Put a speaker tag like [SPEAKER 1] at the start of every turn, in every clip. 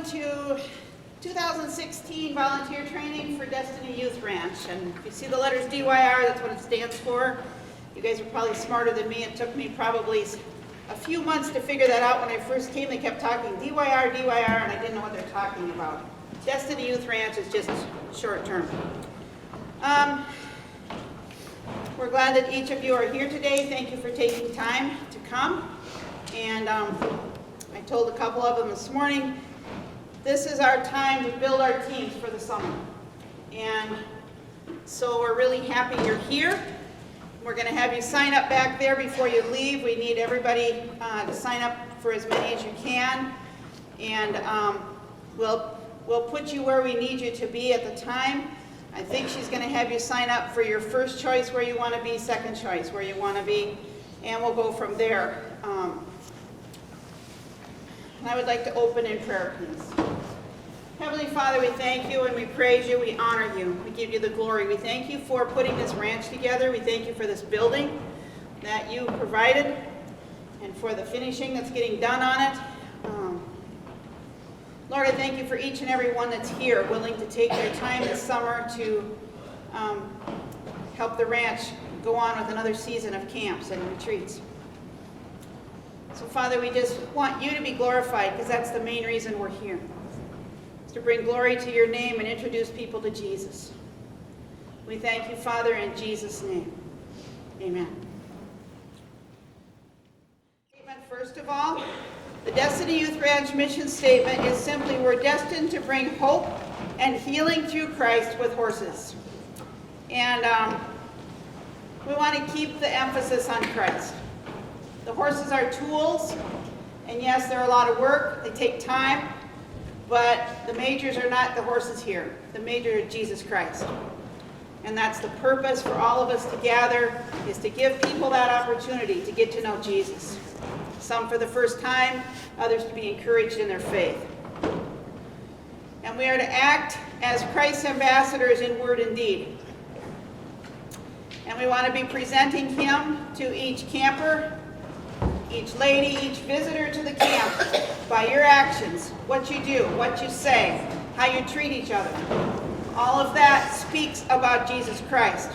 [SPEAKER 1] welcome to 2016 volunteer training for Destiny Youth Ranch. And if you see the letters DYR, that's what it stands for. You guys are probably smarter than me. It took me probably a few months to figure that out. When I first came, they kept talking DYR, DYR, and I didn't know what they're talking about. Destiny Youth Ranch is just short term. We're glad that each of you are here today. Thank you for taking time to come. And I told a couple of them this morning, this is our time to build our teams for the summer. And so we're really happy you're here. We're going to have you sign up back there before you leave. We need everybody to sign up for as many as you can. And we'll put you where we need you to be at the time. I think she's going to have you sign up for your first choice where you want to be, second choice where you want to be, and we'll go from there. And I would like to open in prayer, please. Heavenly Father, we thank you and we praise you, we honor you, we give you the glory. We thank you for putting this ranch together. We thank you for this building that you provided and for the finishing that's getting done on it. Lord, I thank you for each and every one that's here, willing to take their time this summer to help the ranch go on with another season of camps and retreats. So, Father, we just want you to be glorified because that's the main reason we're here. It's to bring glory to your name and introduce people to Jesus. We thank you, Father, in Jesus' name. Amen. First of all, the Destiny Youth Ranch mission statement is simply, we're destined to bring hope and healing through Christ with horses. And we want to keep the emphasis on Christ. The horses are tools, and yes, they're a lot of work. They take time, but the majors are not the horses here. The major is Jesus Christ. And that's the purpose for all of us to gather, is to give people that opportunity to get to know Jesus. Some for the first time, others to be encouraged in their faith. And we are to act as Christ's ambassadors in word and deed. And we want to be presenting him to each camper, each lady, each visitor to the camp by your actions, what you do, what you say, how you treat each other. All of that speaks about Jesus Christ.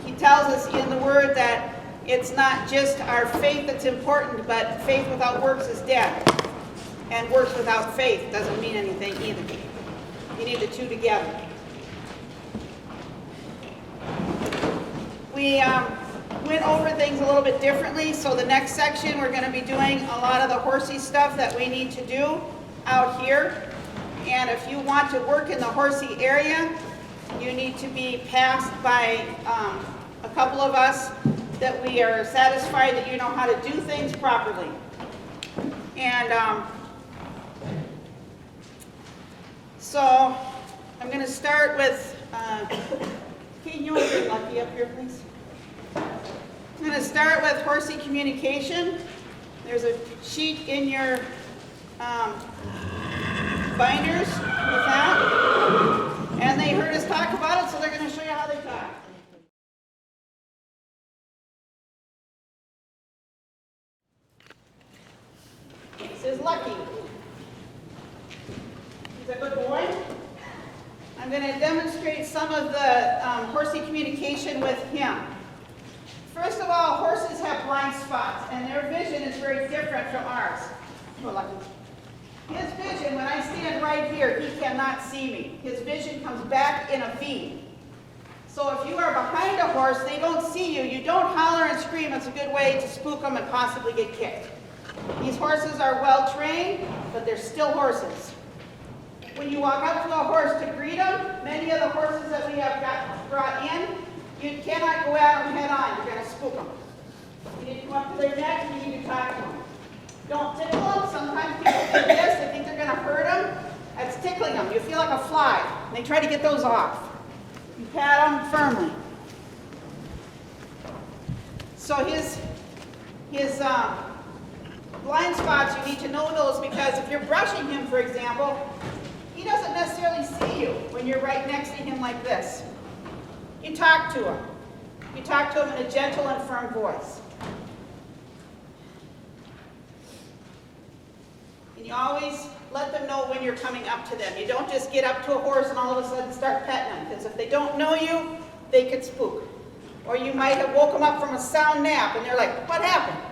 [SPEAKER 1] He tells us in the Word that it's not just our faith that's important, but faith without works is dead. And works without faith doesn't mean anything either. You need the two together. We went over things a little bit differently, so the next section we're going to be doing a lot of the horsey stuff that we need to do out here. And if you want to work in the horsey area, you need to be passed by a couple of us that we are satisfied that you know how to do things properly. And so I'm going to start with, can you bring Lucky up here, please? I'm going to start with horsey communication. There's a sheet in your binders with that. And they heard us talk about it, so they're going to show you how they talk. This is Lucky. He's a good boy. I'm going to demonstrate some of the horsey communication with him. First of all, horses have blind spots, and their vision is very different from ours. Oh, Lucky. His vision, when I stand right here, he cannot see me. His vision comes back in a V. So if you are behind a horse, they don't see you. You don't holler and scream. It's a good way to spook them and possibly get kicked. These horses are well trained, but they're still horses. When you walk up to a horse to greet them, many of the horses that we have got brought in, you cannot go at them head on. You're going to spook them. You need to come up to their neck and you need to talk to them. Don't tickle them. Sometimes people do this. They think they're going to hurt them. That's tickling them. You feel like a fly. And they try to get those off. You pat them firmly. So his blind spots, you need to know those, because if you're brushing him, for example, he doesn't necessarily see you when you're right next to him like this. You talk to him. You talk to him in a gentle and firm voice. And you always let them know when you're coming up to them. You don't just get up to a horse and all of a sudden start petting them, because if they don't know you, they could spook. Or you might have woke them up from a sound nap and they're like, what happened?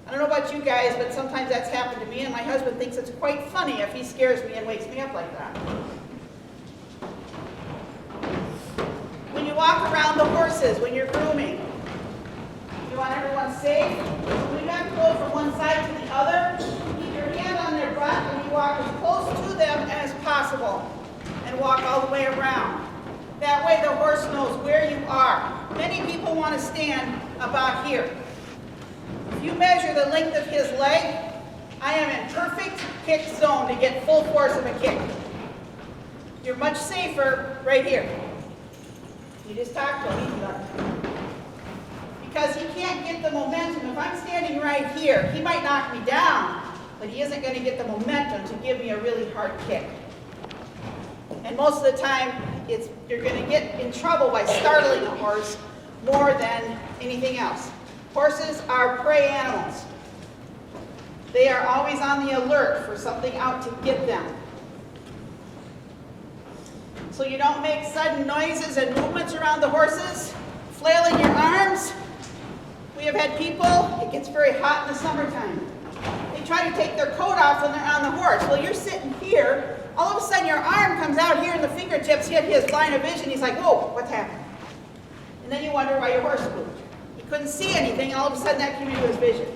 [SPEAKER 1] I don't know about you guys, but sometimes that's happened to me, and my husband thinks it's quite funny if he scares me and wakes me up like that. When you walk around the horses, when you're grooming, you want everyone safe. When you have to go from one side to the other, keep your hand on their butt and you walk as close to them as possible and walk all the way around. That way the horse knows where you are. Many people want to stand about here. If you measure the length of his leg, I am in perfect kick zone to get full force of a kick. You're much safer right here. You just talk to him. Because he can't get the momentum. If I'm standing right here, he might knock me down, but he isn't going to get the momentum to give me a really hard kick. And most of the time, you're going to get in trouble by startling a horse more than anything else. Horses are prey animals. They are always on the alert for something out to get them. So you don't make sudden noises and movements around the horses, flailing your arms. We have had people, it gets very hot in the summertime. They try to take their coat off when they're on the horse. Well, you're sitting here, all of a sudden your arm comes out here and the fingertips hit his line of vision. He's like, whoa, what's happened? And then you wonder why your horse moved. He couldn't see anything, and all of a sudden that came into his vision.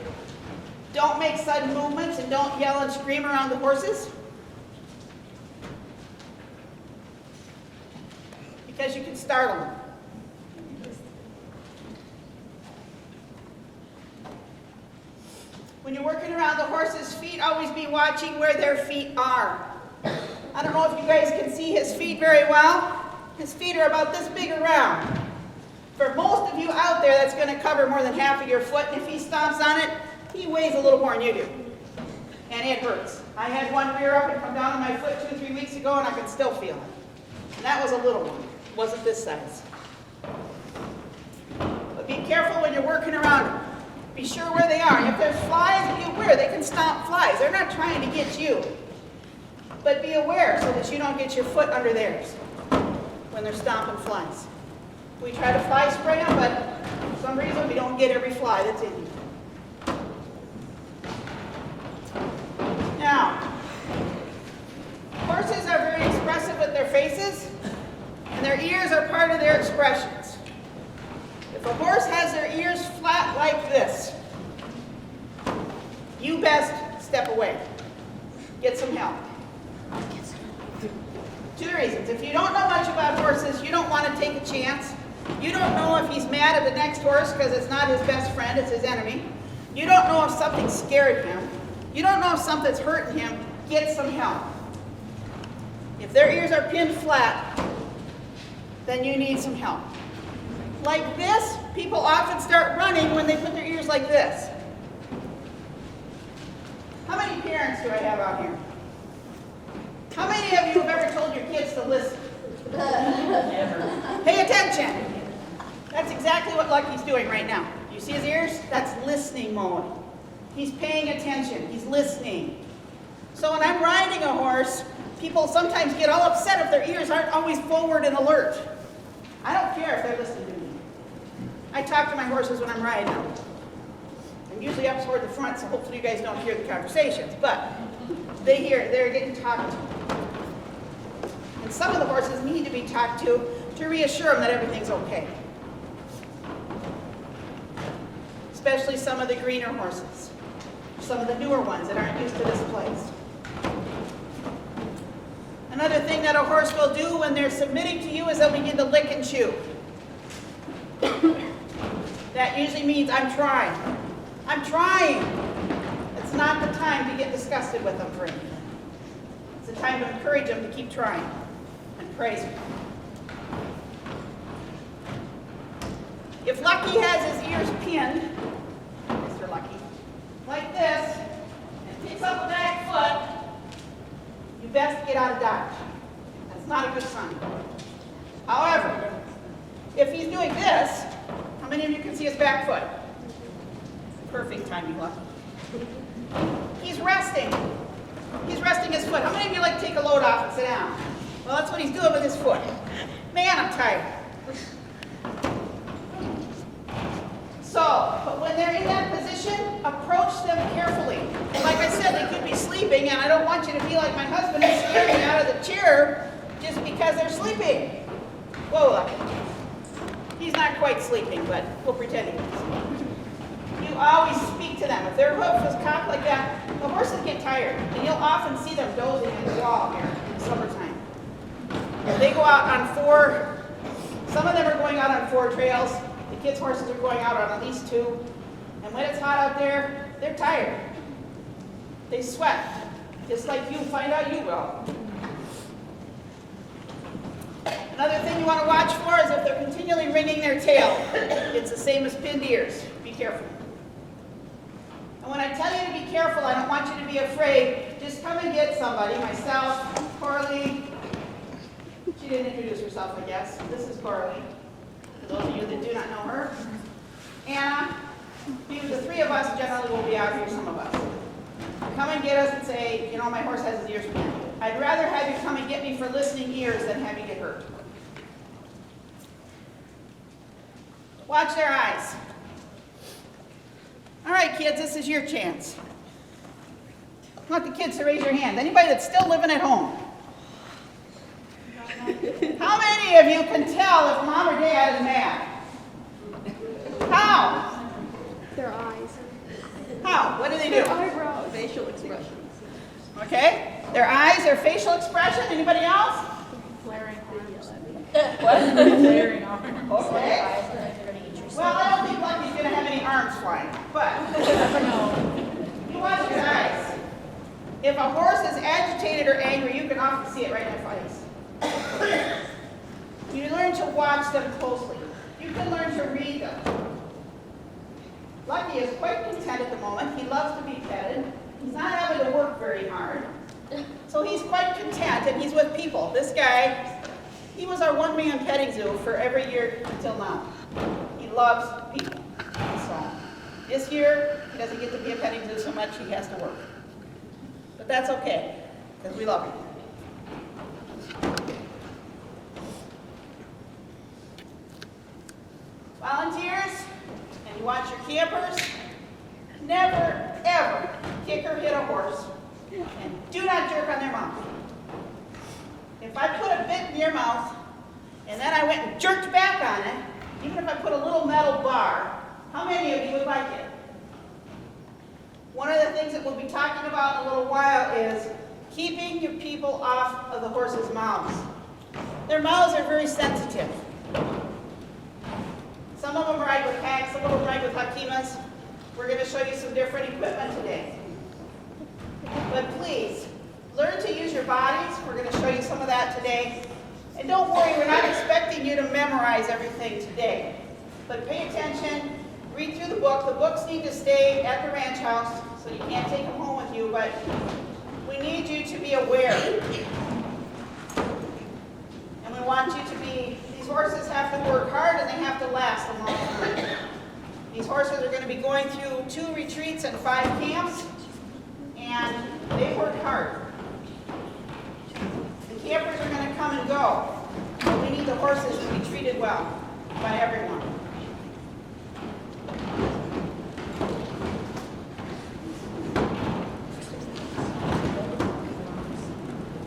[SPEAKER 1] Don't make sudden movements and don't yell and scream around the horses, because you can startle them. When you're working around the horse's feet, always be watching where their feet are. I don't know if you guys can see his feet very well. His feet are about this big around. For most of you out there, that's going to cover more than half of your foot, and if he stomps on it, he weighs a little more than you do. And it hurts. I had one rear up and come down on my foot 2 or 3 weeks ago, and I can still feel it. And that was a little one. It wasn't this size. But be careful when you're working around them. Be sure where they are. And if there's flies, be aware. They can stomp flies. They're not trying to get you. But be aware so that you don't get your foot under theirs when they're stomping flies. We try to fly spray them, but for some reason we don't get every fly that's in you. Now, horses are very expressive with their faces, and their ears are part of their expressions. If a horse has their ears flat like this, you best step away. Get some help. 2 reasons. If you don't know much about horses, you don't want to take a chance. You don't know if he's mad at the next horse because it's not his best friend, it's his enemy. You don't know if something scared him. You don't know if something's hurting him. Get some help. If their ears are pinned flat, then you need some help. Like this, people often start running when they put their ears like this. How many parents do I have out here? How many of you have ever told your kids to listen? Never. Pay attention. That's exactly what Lucky's doing right now. You see his ears? That's listening mode. He's paying attention. He's listening. So when I'm riding a horse, people sometimes get all upset if their ears aren't always forward and alert. I don't care if they're listening to me. I talk to my horses when I'm riding them. I'm usually up toward the front, so hopefully you guys don't hear the conversations, but they hear it. They're getting talked to. And some of the horses need to be talked to reassure them that everything's okay. Especially some of the greener horses, some of the newer ones that aren't used to this place. Another thing that a horse will do when they're submitting to you is they'll begin to lick and chew. That usually means I'm trying. I'm trying. It's not the time to get disgusted with them for anything. It's the time to encourage them to keep trying and praise them. If Lucky has his ears pinned, Mr. Lucky, like this, and picks up a back foot, you best get out of dodge. That's not a good sign. However, if he's doing this, how many of you can see his back foot? Perfect timing, Lucky. He's resting. He's resting his foot. How many of you like to take a load off and sit down? Well, that's what he's doing with his foot. Man, I'm tired. So, but when they're in that position, approach them carefully. And like I said, they could be sleeping, and I don't want you to be like my husband who's scaring me out of the chair just because they're sleeping. Whoa, Lucky. He's not quite sleeping, but we'll pretend he is. You always speak to them. If their hoof is cocked like that, the horses get tired, and you'll often see them dozing in the wall here in the summertime. They go out on 4, some of them are going out on 4 trails. The kids' horses are going out on at least 2. And when it's hot out there, they're tired. They sweat, just like you find out you will. Another thing you want to watch for is if they're continually wringing their tail. It's the same as pinned ears. Be careful. And when I tell you to be careful, I don't want you to be afraid. Just come and get somebody. Myself, Carly. She didn't introduce herself, I guess. This is Carly. For those of you that do not know her. Anna. The 3 of us generally will be out here, some of us. Come and get us and say, you know, my horse has his ears pinned. I'd rather have you come and get me for listening ears than have you get hurt. Watch their eyes. All right, kids, this is your chance. I want the kids to raise your hand. Anybody that's still living at home? How many of you can tell if mom or dad is mad? How?
[SPEAKER 2] Their eyes.
[SPEAKER 1] How? What do they do?
[SPEAKER 2] Their eyebrows. Facial expressions.
[SPEAKER 1] Okay. Their eyes, their facial expression. Anybody else?
[SPEAKER 2] Flaring arms.
[SPEAKER 1] What?
[SPEAKER 2] Flaring arms.
[SPEAKER 1] Okay. Well, I don't think Lucky's going to have any arms flying, but you watch your eyes. If a horse is agitated or angry, you can often see it right in their face. You learn to watch them closely. You can learn to read them. Lucky is quite content at the moment. He loves to be petted. He's not having to work very hard. So he's quite content, and he's with people. This guy, he was our one-man petting zoo for every year until now. He loves people. So this year, he doesn't get to be a petting zoo so much, he has to work. But that's okay, because we love him. Volunteers, and you watch your campers, never, ever kick or hit a horse, and do not jerk on their mouth. If I put a bit in your mouth, and then I went and jerked back on it, even if I put a little metal bar, how many of you would like it? One of the things that we'll be talking about in a little while is keeping your people off of the horses' mouths. Their mouths are very sensitive. Some of them ride with packs, some of them ride with hakimas. We're going to show you some different equipment today. But please, learn to use your bodies. We're going to show you some of that today. And don't worry, we're not expecting you to memorize everything today. But pay attention, read through the book. The books need to stay at the ranch house, so you can't take them home with you, but we need you to be aware. And we want you to be, these horses have to work hard and they have to last a long time. These horses are going to be going through 2 retreats and 5 camps, and they work hard. The campers are going to come and go, but we need the horses to be treated well by everyone.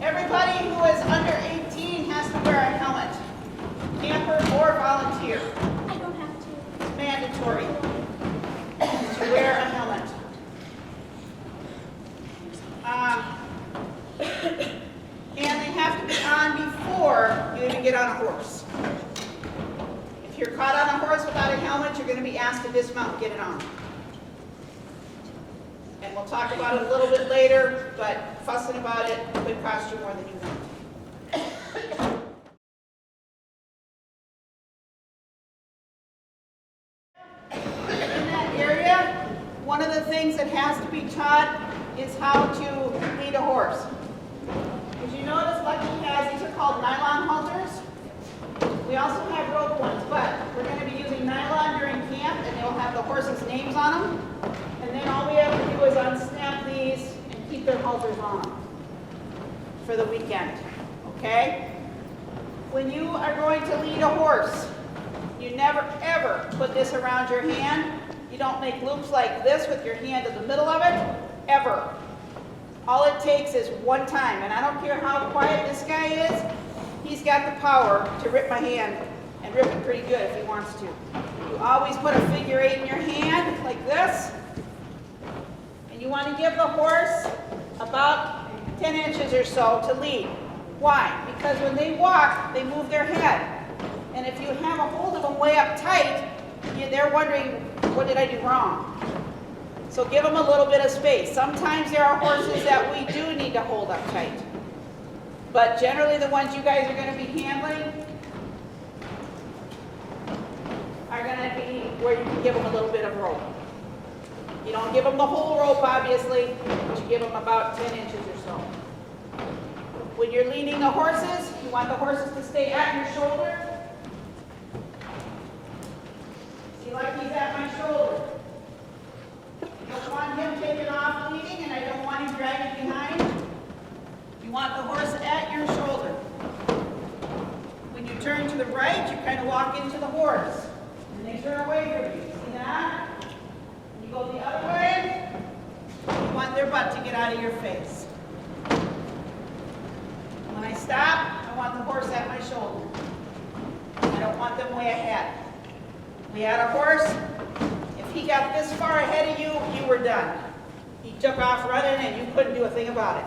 [SPEAKER 1] Everybody who is under 18 has to wear a helmet, camper or volunteer.
[SPEAKER 2] I don't have to.
[SPEAKER 1] It's mandatory to wear a helmet. And they have to be on before you even get on a horse. If you're caught on a horse without a helmet, you're going to be asked to dismount and get it on. And we'll talk about it a little bit later, but fussing about it could cost you more than you want. In that area, one of the things that has to be taught is how to lead a horse. As you notice, Lucky has, these are called nylon halters. We also have rope ones, but we're going to be using nylon during camp, and they'll have the horses' names on them. And then all we have to do is unsnap these and and keep their halters on them for the weekend, okay? When you are going to lead a horse, you never ever put this around your hand. You don't make loops like this with your hand in the middle of it, ever. All it takes is one time, and I don't care how quiet this guy is, he's got the power to rip my hand and rip it pretty good if he wants to. You always put a figure 8 in your hand, like this, and you want to give the horse about 10 inches or so to lead. Why? Because when they walk, they move their head. And if you have a hold of them way up tight, they're wondering, what did I do wrong? So give them a little bit of space. Sometimes there are horses that we do need to hold up tight. But generally the ones you guys are going to be handling are going to be where you can give them a little bit of rope. You don't give them the whole rope, obviously, but you give them about 10 inches or so. When you're leading the horses, you want the horses to stay at your shoulder. See, like he's at my shoulder. I don't want him taking off leading, and I don't want him dragging behind. You want the horse at your shoulder. When you turn to the right, you kind of walk into the horse, and they turn away from you. See that? When you go the other way, you want their butt to get out of your face. When I stop, I want the horse at my shoulder. I don't want them way ahead. We had a horse, if he got this far ahead of you, you were done. He took off running and you couldn't do a thing about it.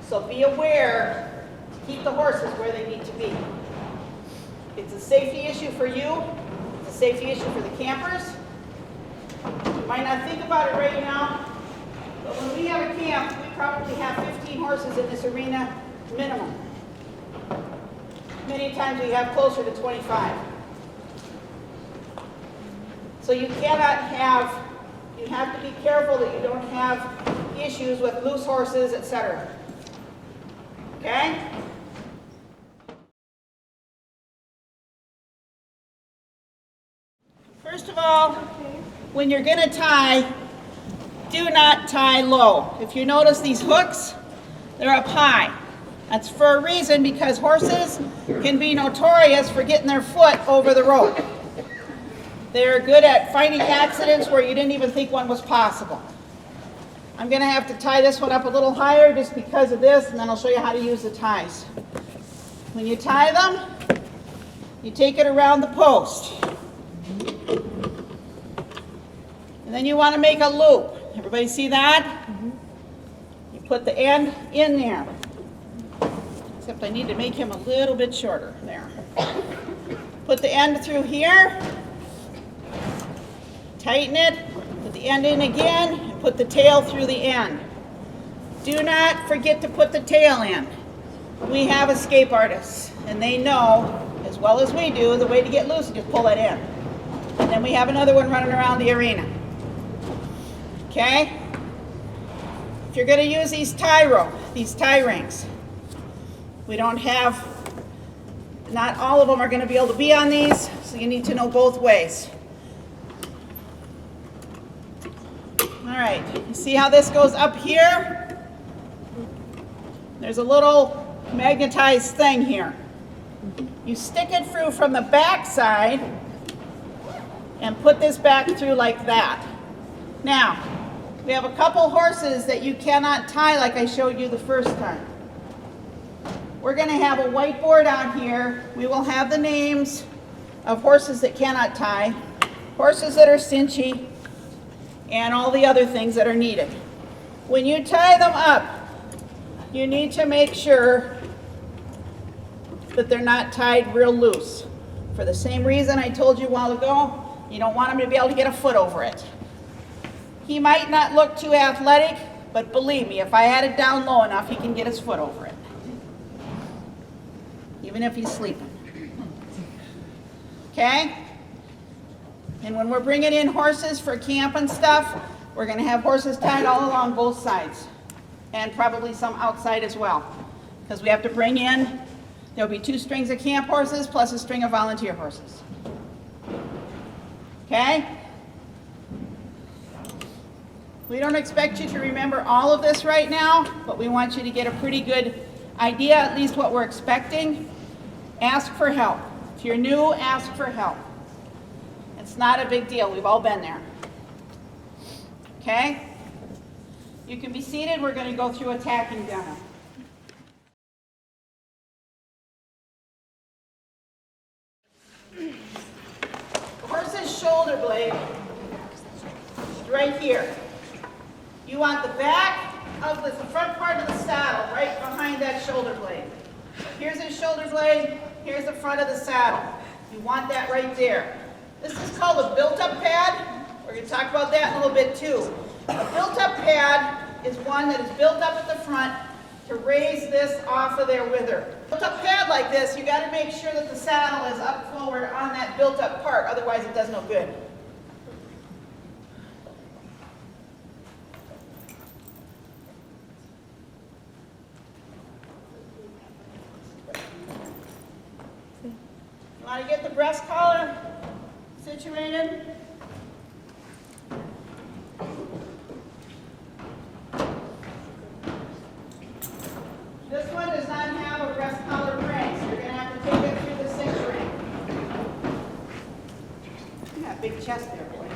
[SPEAKER 1] So be aware to keep the horses where they need to be. It's a safety issue for you. It's a safety issue for the campers. You might not think about it right now, but when we have a camp, we probably have 15 horses in this arena minimum. Many times we have closer to 25. So you cannot have, you have to be careful that you don't have issues with loose horses, etc. Okay? First of all, when you're going to tie, do not tie low. If you notice these hooks, they're up high. That's for a reason, because horses can be notorious for getting their foot over the rope. They're good at finding accidents where you didn't even think one was possible. I'm going to have to tie this one up a little higher just because of this, and then I'll show you how to use the ties. When you tie them, you take it around the post. And then you want to make a loop. Everybody see that? You put the end in there. Except I need to make him a little bit shorter. There. Put the end through here. Tighten it. Put the end in again. And put the tail through the end. Do not forget to put the tail in. We have escape artists, and they know, as well as we do, the way to get loose is just pull it in. And then we have another one running around the arena. Okay? If you're going to use these tie rings, we don't have, not all of them are going to be able to be on these, so you need to know both ways. All right, you see how this goes up here? There's a little magnetized thing here. You stick it through from the back side and put this back through like that. Now, we have a couple horses that you cannot tie like I showed you the first time. We're going to have a whiteboard out here. We will have the names of horses that cannot tie, horses that are cinchy, and all the other things that are needed. When you tie them up, you need to make sure that they're not tied real loose. For the same reason I told you a while ago, you don't want him to be able to get a foot over it. He might not look too athletic, but believe me, if I had it down low enough, he can get his foot over it. Even if he's sleeping. Okay? And when we're bringing in horses for camp and stuff, we're going to have horses tied all along both sides. And probably some outside as well. Because we have to bring in, there'll be 2 strings of camp horses plus a string of volunteer horses. Okay? We don't expect you to remember all of this right now, but we want you to get a pretty good idea, at least what we're expecting. Ask for help. If you're new, ask for help. It's not a big deal. We've all been there. Okay? You can be seated. We're going to go through a tacking demo. The horse's shoulder blade is right here. You want the back of the front part of the saddle right behind that shoulder blade. Here's his shoulder blade. Here's the front of the saddle. You want that right there. This is called a built-up pad. We're going to talk about that in a little bit too. A built-up pad is one that is built up at the front to raise this off of their wither. Built-up pad like this, you got to make sure that the saddle is up forward on that built-up part, otherwise it does no good. You want to get the breast collar situated? This one does not have a breast collar ring, so you're going to have to take it through the 6 ring. You got a big chest there, boy.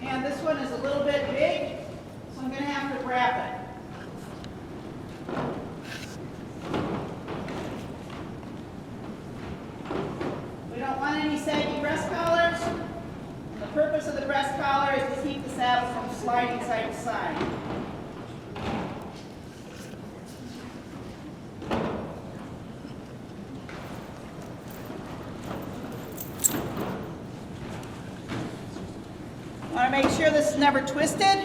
[SPEAKER 1] And this one is a little bit big, so I'm going to have to wrap it. We don't want any saggy breast collars. The purpose of the breast collar is to keep the saddle from sliding side to side. Want to make sure this is never twisted.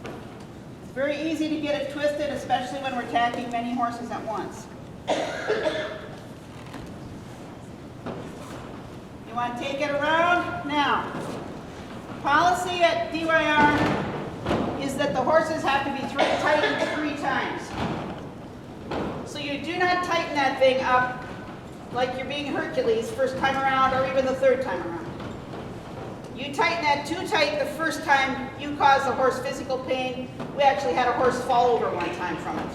[SPEAKER 1] It's very easy to get it twisted, especially when we're tacking many horses at once. You want to take it around? Now, policy at DYR is that the horses have to be tightened 3 times. So you do not tighten that thing up like you're being Hercules first time around or even the 3rd time around. You tighten that too tight the first time, you cause the horse physical pain. We actually had a horse fall over one time from it.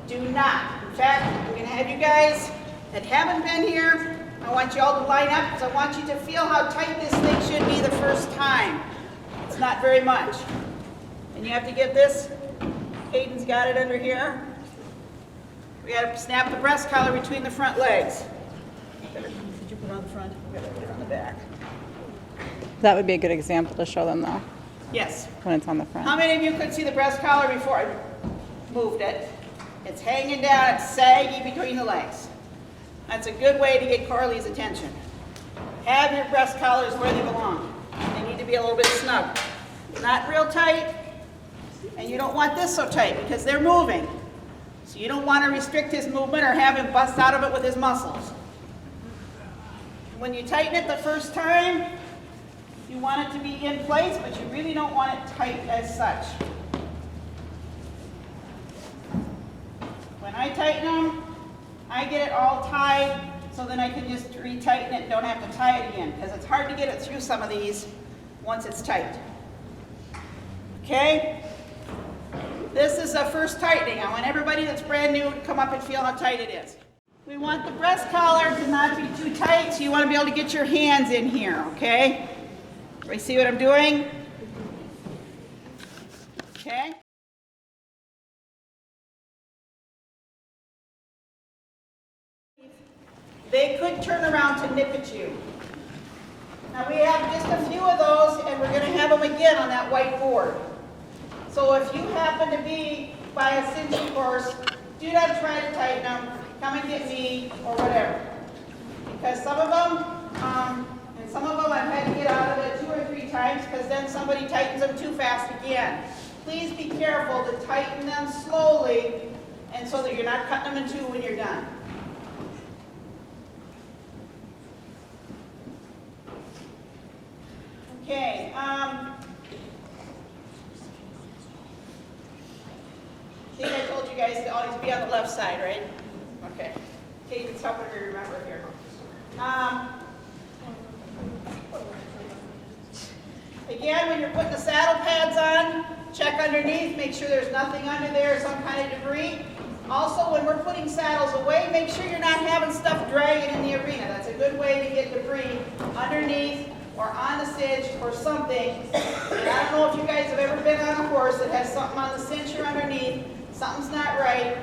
[SPEAKER 1] Do not. In fact, I'm going to have you guys that haven't been here, I want you all to line up because I want you to feel how tight this thing should be the first time. It's not very much. And you have to get this. Hayden's got it under here. We got to snap the breast collar between the front legs. Did you put it on the front? We got to put it on the back.
[SPEAKER 3] That would be a good example to show them, though,
[SPEAKER 1] Yes.
[SPEAKER 3] when it's on the front.
[SPEAKER 1] How many of you could see the breast collar before I moved it? It's hanging down, it's saggy between the legs. That's a good way to get Carly's attention. Have your breast collars where they belong. They need to be a little bit snug. Not real tight, and you don't want this so tight because they're moving. So you don't want to restrict his movement or have him bust out of it with his muscles. When you tighten it the first time, you want it to be in place, but you really don't want it tight as such. When I tighten them, I get it all tied so then I can just retighten it and don't have to tie it again because it's hard to get it through some of these once it's tight. Okay? This is a first tightening. I want everybody that's brand new to come up and feel how tight it is. We want the breast collar to not be too tight, so you want to be able to get your hands in here, okay? Everybody see what I'm doing? Okay? They could turn around to nip at you. Now we have just a few of those, and we're going to have them again on that white board. So if you happen to be by a cinchy horse, do not try to tighten them. Come and get me, or whatever. Because some of them, I've had to get out of it 2 or 3 times because then somebody tightens them too fast again. Please be careful to tighten them slowly and so that you're not cutting them in 2 when you're done. Okay, I think I told you guys to always be on the left side, right? Okay. Kate's helping me remember here. Again, when you're putting the saddle pads on, check underneath, make sure there's nothing under there, some kind of debris. Also, when we're putting saddles away, make sure you're not having stuff dragging in the arena. That's a good way to get debris underneath or on the cinch or something. And I don't know if you guys have ever been on a horse that has something on the cinch or underneath, something's not right,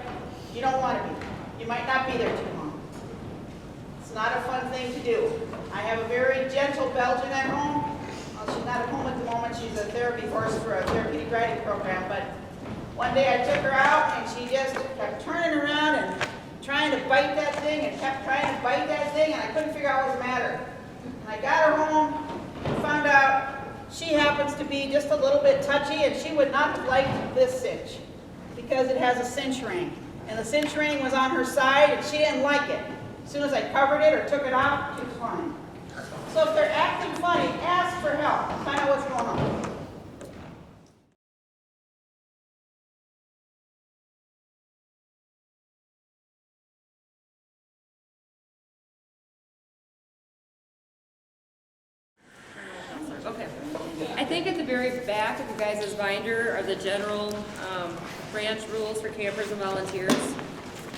[SPEAKER 1] you don't want to be. You might not be there too long. It's not a fun thing to do. I have a very gentle Belgian at home. Well, she's not at home at the moment, she's a therapy horse for a therapeutic riding program, but one day I took her out and she just kept turning around and trying to bite that thing and kept trying to bite that thing, and I couldn't figure out what was the matter. And I got her home and found out she happens to be just a little bit touchy, and she would not have liked this cinch because it has a cinch ring. And the cinch ring was on her side and she didn't like it. As soon as I covered it or took it off, she was fine. So if they're acting funny, ask for help. Find out what's going on.
[SPEAKER 4] Okay. I think at the very back of your guys' binder are the general branch rules for campers and volunteers.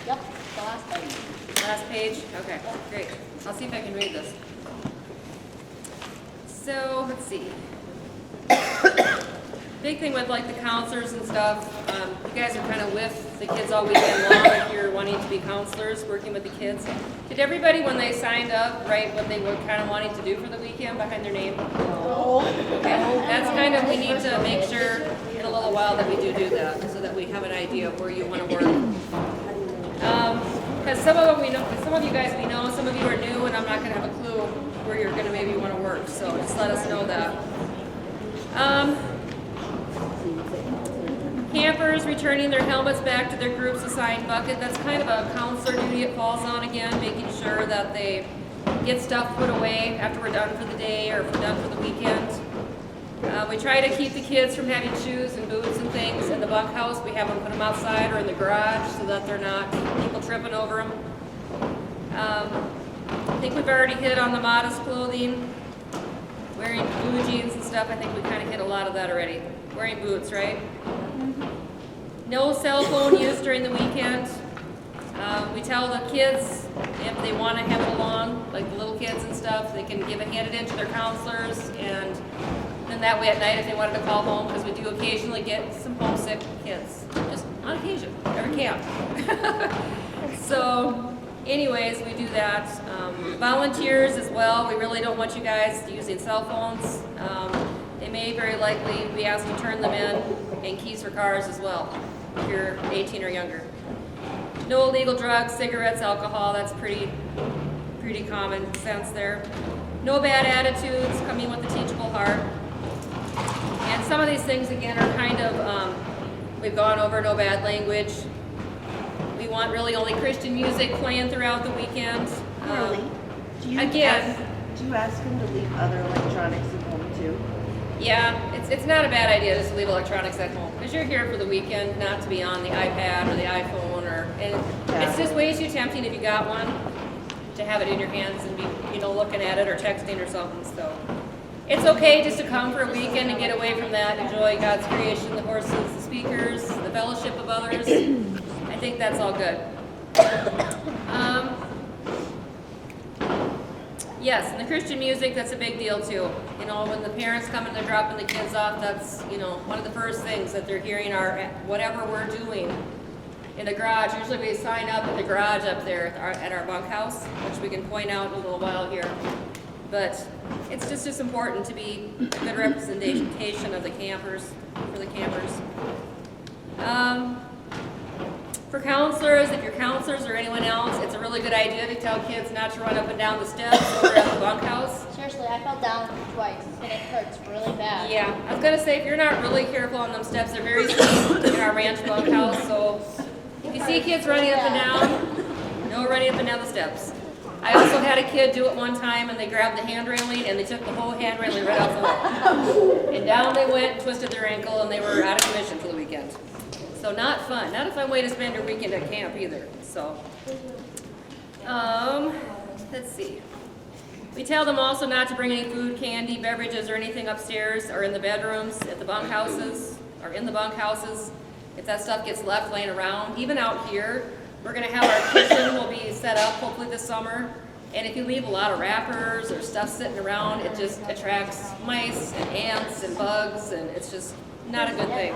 [SPEAKER 2] Yep, the last page.
[SPEAKER 4] Last page? Okay, great. I'll see if I can read this. So, let's see. Big thing with like the counselors and stuff, you guys are kind of with the kids all weekend long if you're wanting to be counselors, working with the kids. Did everybody, when they signed up, write what they were kind of wanting to do for the weekend behind their name?
[SPEAKER 2] No.
[SPEAKER 4] Okay, that's kind of, we need to make sure in a little while that we do that, so that we have an idea of where you want to work. Because some of them we know, some of you guys we know, some of you are new, and I'm not going to have a clue where you're going to maybe want to work. So just let us know that. Campers returning their helmets back to their group's assigned bucket. That's kind of a counselor duty it falls on again, making sure that they get stuff put away after we're done for the day or if we're done for the weekend. We try to keep the kids from having shoes and boots and things in the bunkhouse. We have them put them outside or in the garage so that they're not people tripping over them. I think we've already hit on the modest clothing, wearing blue jeans and stuff. I think we kind of hit a lot of that already. Wearing boots, right? No cell phone use during the weekend. We tell the kids if they want to have it along, like the little kids and stuff, they can hand it in to their counselors, and then that way at night if they wanted to call home, because we do occasionally get some homesick kids, just on occasion, every camp. So anyways, we do that. Volunteers as well, we really don't want you guys using cell phones. They may very likely be asked to turn them in, and keys for cars as well, if you're 18 or younger. No illegal drugs, cigarettes, alcohol, that's pretty common sense there. No bad attitudes, coming with a teachable heart. And some of these things, again, are kind of, we've gone over no bad language. We want really only Christian music playing throughout the weekend.
[SPEAKER 5] Really? Do you ask them to leave other electronics at home too?
[SPEAKER 4] Yeah, it's not a bad idea just to leave electronics at home, because you're here for the weekend, not to be on the iPad or the iPhone, it's just way too tempting if you got one to have it in your hands and be, looking at it or texting or something. So it's okay just to come for a weekend and get away from that, enjoy God's creation, the horses, the speakers, the fellowship of others. I think that's all good. Yes, and the Christian music, that's a big deal too. When the parents come and they're dropping the kids off, that's, one of the first things that they're hearing are whatever we're doing in the garage. Usually we sign up in the garage up there at our bunkhouse, which we can point out in a little while here. But it's just important to be a good representation of the campers, for the campers. For counselors, if you're counselors or anyone else, it's a really good idea to tell kids not to run up and down the steps over at the bunkhouse.
[SPEAKER 2] Seriously, I fell down twice and it hurts really bad.
[SPEAKER 4] Yeah, I was gonna say, if you're not really careful on them steps, they're very steep in our ranch bunkhouse, so if you see kids running up and down, no running up and down the steps. I also had a kid do it one time and they grabbed the hand railing and they took the whole hand railing right off the wall. And down they went, twisted their ankle, and they were out of commission for the weekend. So not fun. Not a fun way to spend your weekend at camp either. So, let's see. We tell them also not to bring any food, candy, beverages, or anything upstairs or in the bedrooms, at the bunkhouses, or in the bunkhouses. If that stuff gets left laying around, even out here, we're gonna have our kitchen will be set up hopefully this summer. And if you leave a lot of wrappers or stuff sitting around, it just attracts mice and ants and bugs, and it's just not a good thing.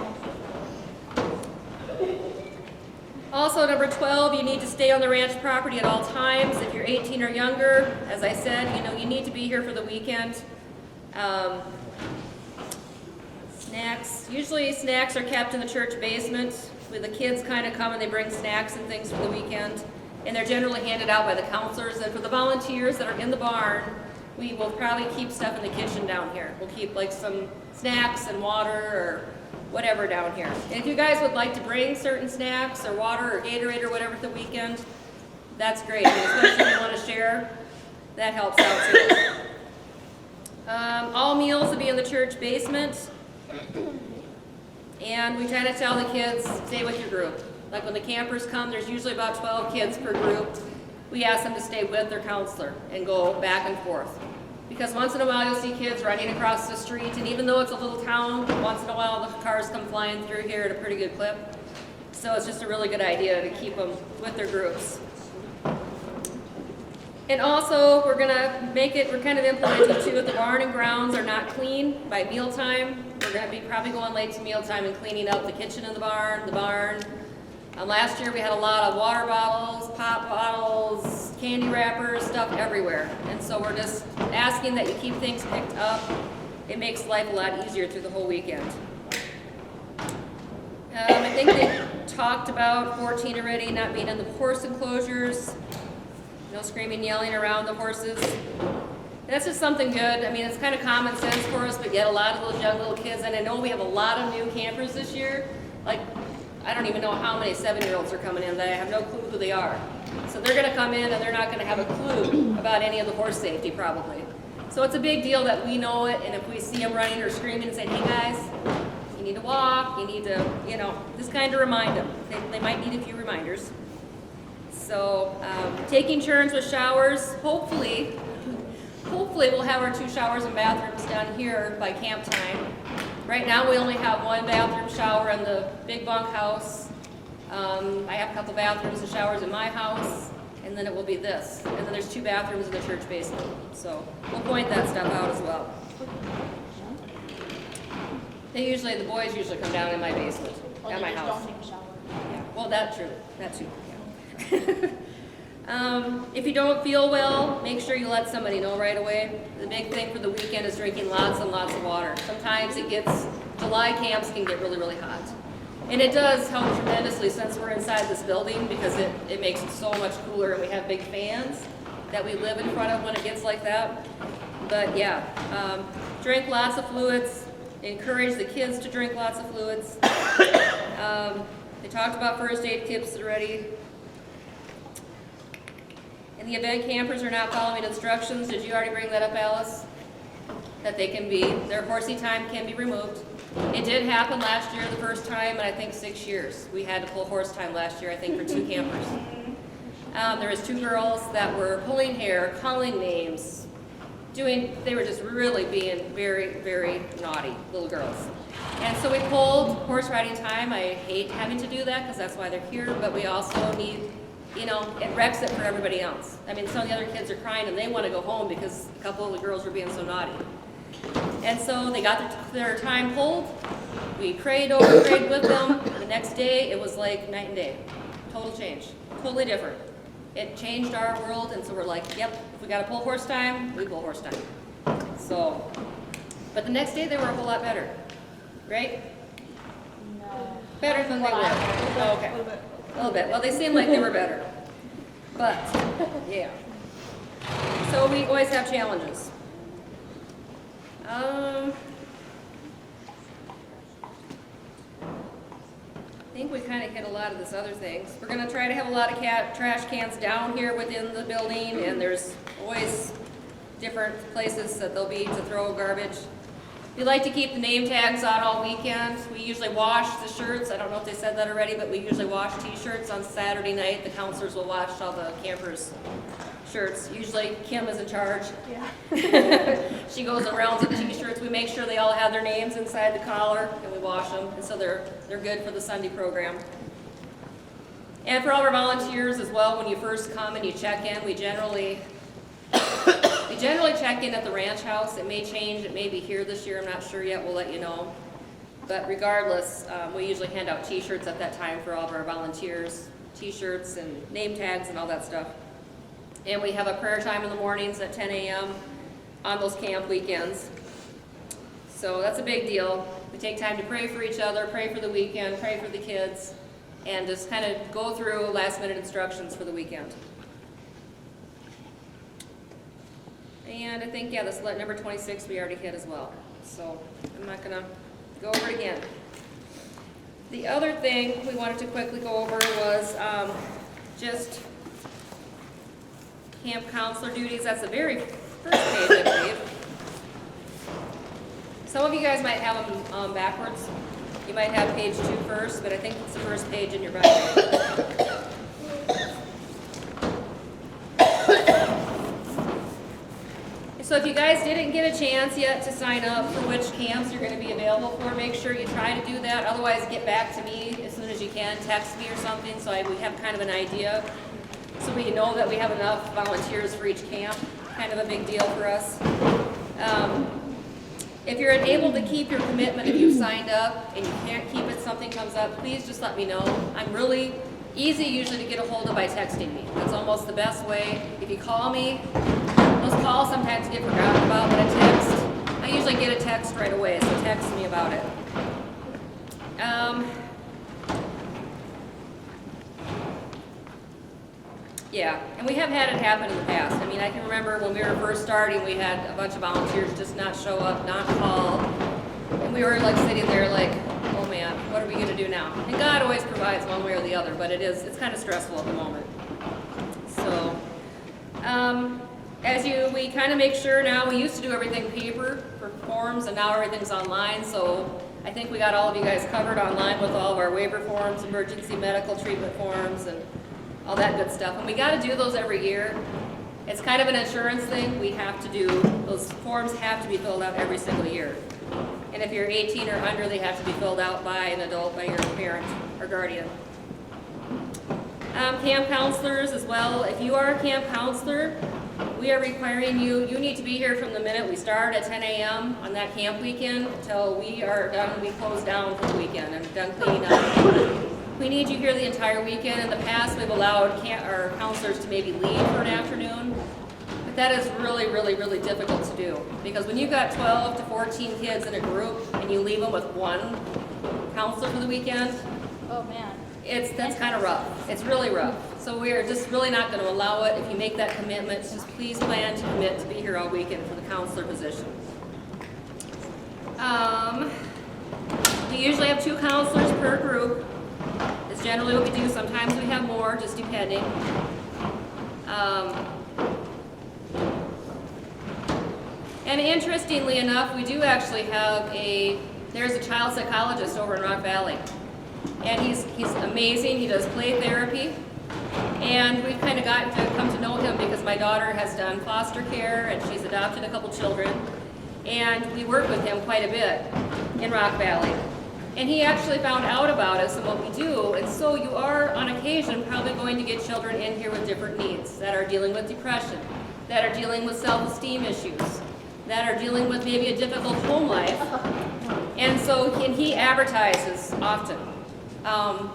[SPEAKER 4] Also, number 12, you need to stay on the ranch property at all times. If you're 18 or younger, as I said, you need to be here for the weekend. Snacks. Usually snacks are kept in the church basement. Where the kids kind of come and they bring snacks and things for the weekend. And they're generally handed out by the counselors. And for the volunteers that are in the barn, we will probably keep stuff in the kitchen down here. We'll keep like some snacks and water or whatever down here. And if you guys would like to bring certain snacks or water or Gatorade or whatever for the weekend, that's great. And especially if you want to share, that helps out too. All meals will be in the church basement. And we try to tell the kids, stay with your group. Like when the campers come, there's usually about 12 kids per group. We ask them to stay with their counselor and go back and forth. Because once in a while you'll see kids running across the street, and even though it's a little town, once in a while the cars come flying through here at a pretty good clip. So it's just a really good idea to keep them with their groups. And also, we're kind of implementing too, if the barn and grounds are not clean by mealtime, we're gonna be probably going late to mealtime and cleaning out the kitchen in the barn. Last year we had a lot of water bottles, pop bottles, candy wrappers, stuff everywhere. And so we're just asking that you keep things picked up. It makes life a lot easier through the whole weekend. I think they talked about 14 already, not being in the horse enclosures. No screaming, yelling around the horses. That's just something good. I mean, it's kind of common sense for us, but yet a lot of those young little kids, and I know we have a lot of new campers this year. Like, I don't even know how many 7-year-olds are coming in that I have no clue who they are. So they're gonna come in and they're not gonna have a clue about any of the horse safety probably. So it's a big deal that we know it, and if we see them running or screaming and saying, hey guys, you need to walk, you need to, just kind of remind them. They might need a few reminders. So taking turns with showers, hopefully we'll have our 2 showers and bathrooms down here by camp time. Right now we only have 1 bathroom shower in the big bunkhouse. I have a couple bathrooms and showers in my house, and then it will be this. And then there's 2 bathrooms in the church basement. So we'll point that stuff out as well. The boys usually come down in my basement, at my house.
[SPEAKER 2] Don't take a shower.
[SPEAKER 4] Yeah, well, that too, yeah. If you don't feel well, make sure you let somebody know right away. The big thing for the weekend is drinking lots and lots of water. Sometimes July camps can get really, really hot. And it does help tremendously since we're inside this building because it makes it so much cooler, and we have big fans that we live in front of when it gets like that. But yeah, drink lots of fluids, encourage the kids to drink lots of fluids. They talked about first aid kits already. In the event campers are not following instructions, did you already bring that up, Alice? That their horsey time can be removed. It did happen last year, the first time, in I think 6 years. We had to pull horse time last year, I think, for 2 campers. There was 2 girls that were pulling hair, calling names, they were just really being very, very naughty little girls. And so we pulled horse riding time. I hate having to do that because that's why they're here, but we also need, it wrecks it for everybody else. I mean, some of the other kids are crying and they want to go home because a couple of the girls were being so naughty. And so they got their time pulled. We prayed with them. The next day, it was like night and day. Total change. Totally different. It changed our world, and so we're like, yep, if we got to pull horse time, we pull horse time. So, but the next day they were a whole lot better, right?
[SPEAKER 2] No.
[SPEAKER 4] Better than they were. Oh, okay. A little bit. Well, they seemed like they were better. But, yeah. So we always have challenges. I think we kind of hit a lot of this other things. We're going to try to have a lot of trash cans down here within the building, and there's always different places that they'll be to throw garbage. We like to keep the name tags on all weekend. We usually wash the shirts. I don't know if they said that already, but we usually wash t-shirts on Saturday night. The counselors will wash all the campers' shirts. Usually Kim is in charge. Yeah. She goes and rounds up t-shirts. We make sure they all have their names inside the collar, and we wash them, and so they're good for the Sunday program. And for all our volunteers as well, when you first come and you check in, we generally check in at the ranch house. It may change, it may be here this year, I'm not sure yet, we'll let you know. But regardless, we usually hand out t-shirts at that time for all of our volunteers, t-shirts and name tags and all that stuff. And we have a prayer time in the mornings at 10 a.m. on those camp weekends. So that's a big deal. We take time to pray for each other, pray for the weekend, pray for the kids, and just kind of go through last-minute instructions for the weekend. And I think, yeah, this number 26 we already hit as well. So I'm not going to go over it again. The other thing we wanted to quickly go over was just camp counselor duties. That's the very first page, I believe. Some of you guys might have them backwards. You might have page 2 first, but I think it's the first page in your Bible. So if you guys didn't get a chance yet to sign up for which camps you're going to be available for, make sure you try to do that. Otherwise, get back to me as soon as you can. Text me or something so we have kind of an idea. So we know that we have enough volunteers for each camp. Kind of a big deal for us. If you're unable to keep your commitment, if you've signed up and you can't keep it, something comes up, please just let me know. I'm really easy usually to get a hold of by texting me. That's almost the best way. If you call me, those calls sometimes get forgotten about, but a text, I usually get a text right away, so text me about it. Yeah, and we have had it happen in the past. I mean, I can remember when we were first starting, we had a bunch of volunteers just not show up, not call, and we were like sitting there like, oh man, what are we gonna do now? And God always provides one way or the other, but it's kind of stressful at the moment. So, we kind of make sure now, we used to do everything paper for forms, and now everything's online, so I think we got all of you guys covered online with all of our waiver forms, emergency medical treatment forms, and all that good stuff. And we got to do those every year. It's kind of an insurance thing. We have to do, those forms have to be filled out every single year. And if you're 18 or under, they have to be filled out by an adult, by your parent or guardian. Camp counselors as well. If you are a camp counselor, we are requiring you need to be here from the minute we start at 10 a.m. on that camp weekend until we are done, we close down for the weekend and done cleaning up. We need you here the entire weekend. In the past, we've allowed our counselors to maybe leave for an afternoon, but that is really, really, really difficult to do because when you've got 12 to 14 kids in a group and you leave them with one counselor for the weekend,
[SPEAKER 2] Oh, man.
[SPEAKER 4] that's kind of rough. It's really rough. So we're just really not going to allow it. If you make that commitment, just please plan to commit to be here all weekend for the counselor position. We usually have 2 counselors per group. It's generally what we do. Sometimes we have more, just depending. And interestingly enough, we do actually have there's a child psychologist over in Rock Valley. And he's amazing. He does play therapy. And we've kind of gotten to come to know him because my daughter has done foster care and she's adopted a couple children. And we work with him quite a bit in Rock Valley. And he actually found out about us and what we do. And so you are, on occasion, probably going to get children in here with different needs that are dealing with depression, that are dealing with self-esteem issues, that are dealing with maybe a difficult home life. And so he advertises often.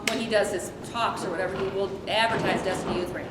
[SPEAKER 4] When he does his talks or whatever, he will advertise Destiny Youth Ranch.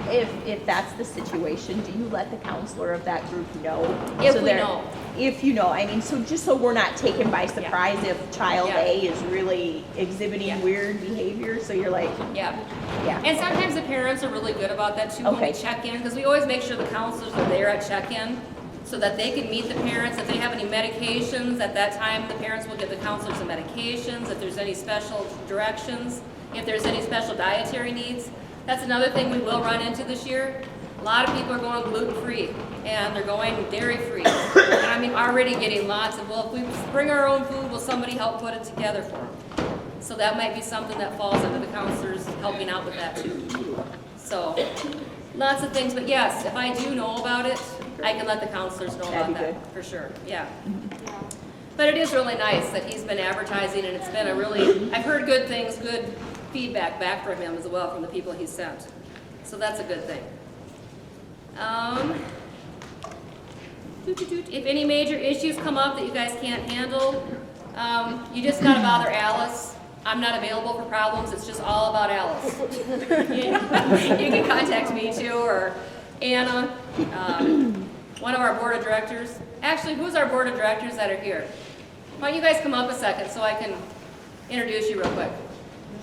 [SPEAKER 6] If that's the situation, do you let the counselor of that group know?
[SPEAKER 4] If we know.
[SPEAKER 6] If you know, I mean, so just so we're not taken by surprise if child
[SPEAKER 4] Yeah.
[SPEAKER 6] A is really exhibiting
[SPEAKER 4] Yeah.
[SPEAKER 6] weird behavior, so you're like,
[SPEAKER 4] Yeah.
[SPEAKER 6] yeah.
[SPEAKER 4] And sometimes the parents are really good about that too when we
[SPEAKER 6] Okay.
[SPEAKER 4] check in, because we always make sure the counselors are there at check-in so that they can meet the parents. If they have any medications, at that time the parents will give the counselors the medications, if there's any special directions, if there's any special dietary needs. That's another thing we will run into this year. A lot of people are going gluten-free and they're going dairy-free. And I mean, already getting lots of, well, if we bring our own food, will somebody help put it together for them? So that might be something that falls under the counselors helping out with that too. So, lots of things, but yes, if I do know about it, I can let the counselors know
[SPEAKER 6] That'd
[SPEAKER 4] about
[SPEAKER 6] be
[SPEAKER 4] that, for sure, yeah. But it is really nice that he's been advertising, and it's been a really, I've heard good things, good feedback back from him as well, from the people he sent. So that's a good thing. If any major issues come up that you guys can't handle, you just gotta bother Alice. I'm not available for problems, it's just all about Alice. You can contact me too, or Anna, one of our board of directors. Actually, who's our board of directors that are here? Why don't you guys come up a second so I can introduce you real quick.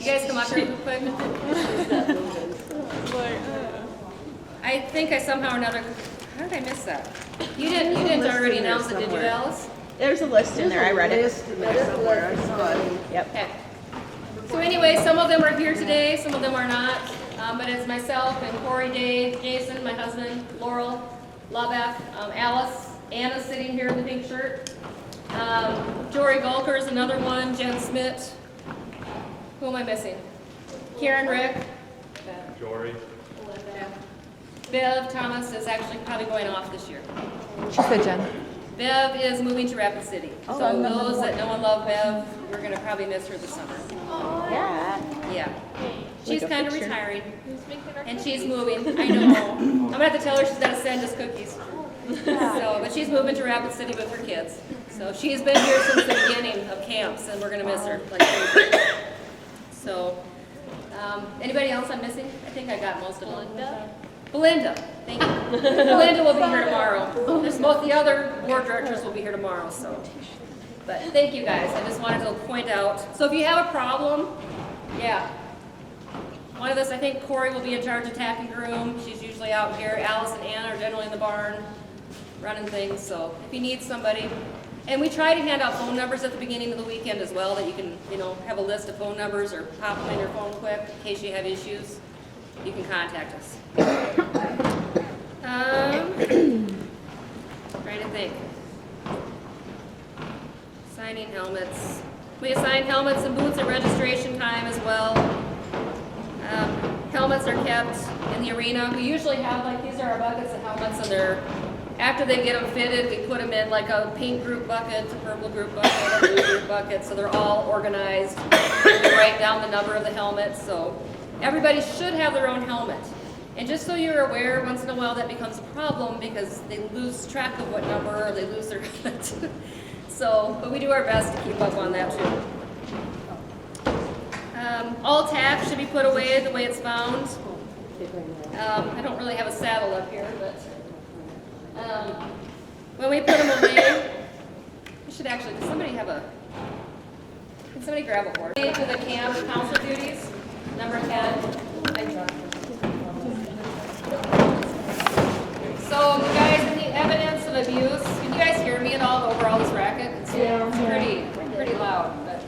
[SPEAKER 4] You guys come up here real quick. I think I somehow or another, how did I miss that? You didn't already announce it, did you, Alice?
[SPEAKER 6] There's a list in there, I read it.
[SPEAKER 5] List in there somewhere, I saw it.
[SPEAKER 6] Yep.
[SPEAKER 4] Okay. So anyway, some of them are here today, some of them are not. But it's myself and Corey, Dave, Jason, my husband, Laurel, Loveth, Alice, Anna's sitting here in the pink shirt. Jory Volker is another one, Jen Smith. Who am I missing? Karen Rick.
[SPEAKER 7] Jory.
[SPEAKER 4] Bev Thomas is actually probably going off this year.
[SPEAKER 3] She said Jen.
[SPEAKER 4] Bev is moving to Rapid City. So those that know and love Bev, we're gonna probably miss her this summer.
[SPEAKER 6] Yeah.
[SPEAKER 4] Yeah. She's
[SPEAKER 6] Like a
[SPEAKER 4] kind of
[SPEAKER 6] picture.
[SPEAKER 4] retiring. And she's moving. I know. I'm gonna have to tell her she's gotta send us cookies. So, but she's moving to Rapid City with her kids. So she's been here since the beginning of camps, and we're gonna miss her like crazy. So, anybody else I'm missing? I think I got most of them. Belinda, thank you. Belinda will be here tomorrow. There's both the other board directors will be here tomorrow, so. But thank you guys, I just wanted to point out. So if you have a problem, yeah. One of us, I think Corey will be in charge of tack and groom. She's usually out here. Alice and Anna are generally in the barn running things, so if you need somebody. And we try to hand out phone numbers at the beginning of the weekend as well, that you can, have a list of phone numbers or pop them in your phone quick in case you have issues. You can contact us. Trying to think. Signing helmets. We assign helmets and boots at registration time as well. Helmets are kept in the arena. We usually have, these are our buckets of helmets, and after they get them fitted, we put them in like a pink group bucket, a purple group bucket, a blue group bucket, so they're all organized. We write down the number of the helmet, so everybody should have their own helmet. And just so you're aware, once in a while that becomes a problem because they lose track of what number or they lose their helmet. But we do our best to keep up on that too. All tack should be put away the way it's found. I don't really have a saddle up here, but when we put them away, we should actually, can somebody grab a board? To the camp council duties, number 10. So, you guys, in the evidence of abuse, can you guys hear me at all over all this racket? It's pretty loud. But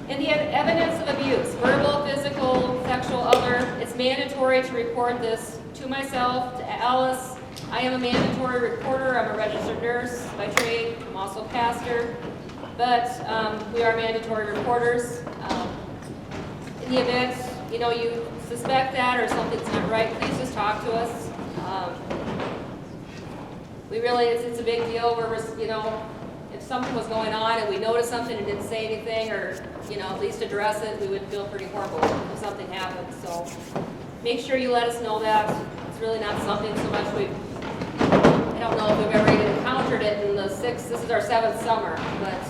[SPEAKER 4] in the evidence of abuse, verbal, physical, sexual, other, it's mandatory to report this to myself, to Alice. I am a mandatory reporter. I'm a registered nurse by trade. I'm also a pastor. But we are mandatory reporters. In the event, you suspect that or something's not right, please just talk to us. It's a big deal where if something was going on and we noticed something and didn't say anything or, at least address it, we would feel pretty horrible if something happened. So make sure you let us know that. It's really not something so much I don't know if we've ever even encountered it in this is our 7th summer, but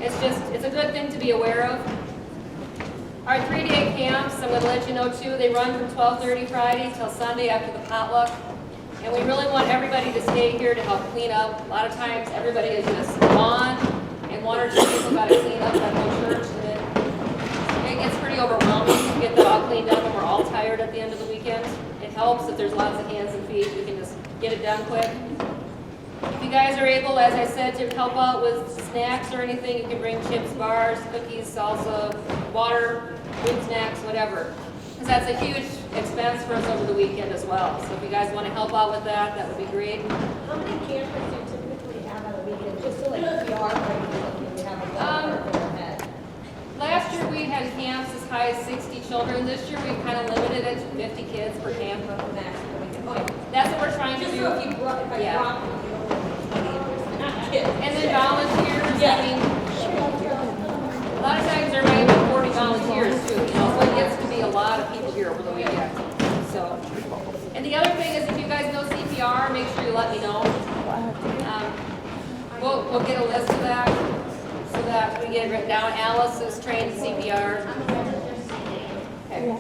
[SPEAKER 4] it's a good thing to be aware of. Our 3-day camps, I'm going to let you know too, they run from 12:30 Friday till Sunday after the potluck. And we really want everybody to stay here to help clean up. A lot of times everybody is just gone and one or two people got to clean up that whole church. And it gets pretty overwhelming to get that all cleaned up and we're all tired at the end of the weekend. It helps if there's lots of hands and feet. We can just get it done quick. If you guys are able, as I said, to help out with snacks or anything, you can bring chips, bars, cookies, salsa, water, food snacks, whatever. Because that's a huge expense for us over the weekend as well. So if you guys want to help out with that, that would be great.
[SPEAKER 8] How many campers do you typically have on a weekend? Just so we are ready to have a ballpark in our head.
[SPEAKER 4] Last year we had camps as high as 60 children. This year we've kind of limited it to 50 kids per camp. That's what we're trying to do. Yeah. And then volunteers, I mean, a lot of times there might be 40 volunteers too, you know, so it gets to be a lot of people here over the weekend. So, and the other thing is if you guys know CPR, make sure you let me know. We'll get a list of that so that we get it written down. Alice is trained in CPR. Okay.